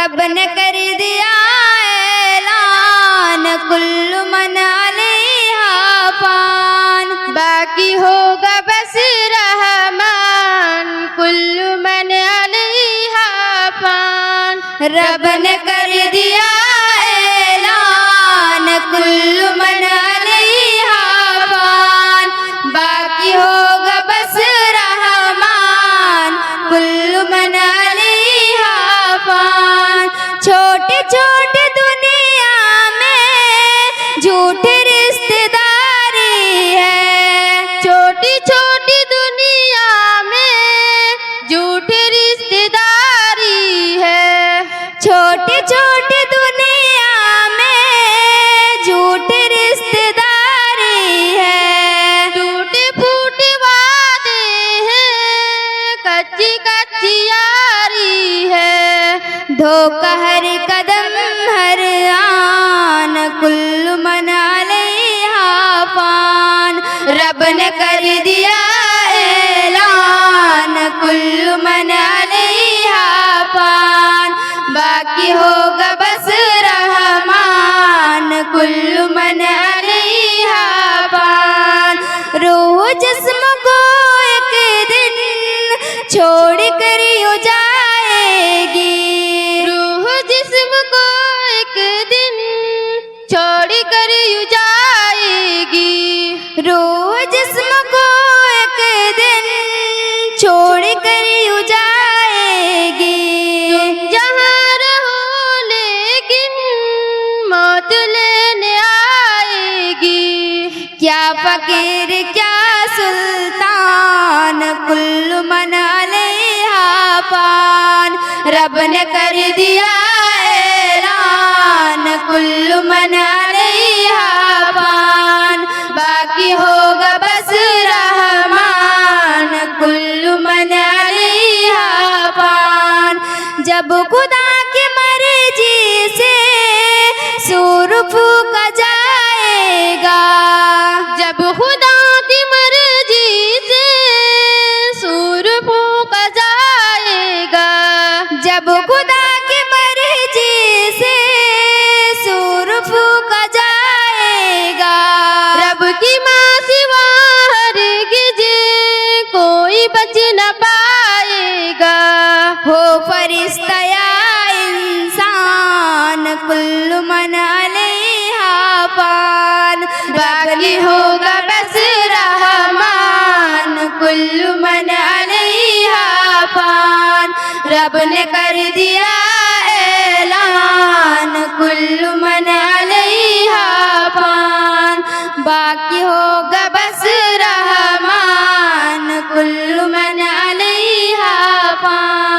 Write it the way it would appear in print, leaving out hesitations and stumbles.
रब ने कर दिया ऐलान, कुल्लु मन अलैहा फान। बाकी होगा बस रहमान, कुल्लु मन अलैहा फान। रब ने कर दिया ऐलान, कुल्लु मन अलैहा फान। बाकी होगा बस रहमान, कुल्लु मन अलैहा फान। छोटी छोटी दुनिया में झूठी रिश्तेदारी है, छोटी छोटी दुनिया में झूठी रिश्तेदारी है। छोटी छोटी दुनिया में झूठी रिश्तेदारी है। टूटे फूटे वादे हैं, कच्ची कच्ची यारी है। धोखा हर कदम हर आन, कुल्लु मन अलैहा फान। रब ने कर दिया ऐलान, कुल्लु मन अलैहा फान। बाकी होगा बस रहमान, कुल्लु मन अलैहा फान। रूह जिस्म को एक दिन छोड़ कर यूं जाएगी, रूह जिस्म को एक दिन छोड़ कर यूं जाएगी। रूह जिस्म को एक दिन छोड़ कर यूं जाएगी। तुम जहाँ रहो लेकिन मौत लेने आएगी। क्या फकीर क्या सुल्तान, कुल्लु मन अलैहा फान। रब ने कर दिया ऐलान, कुल्लु मन अलैहा फान। बाकी होगा बस रहमान, कुल्लु मन अलैहा फान। जब खुदा की मर्जी से सूर फूका जाएगा, जब खुदा की मर्जी से सूर फूका जाएगा। जब खुदा की मर्जी से सूर फूका जाएगा। रब की माँ सिवा हरगिज़ कोई बच न पाएगा। हो फरिश्ता या इंसान, कुल्लु मन अलैहा फान। बाकी होगा बस रहमान, कुल्लु मन अलैहा फान। रब ने कर दिया ऐलान, कुल्लु मन अलैहा फान। बाकी होगा बस रहमान, कुल्लु मन अलैहा फान।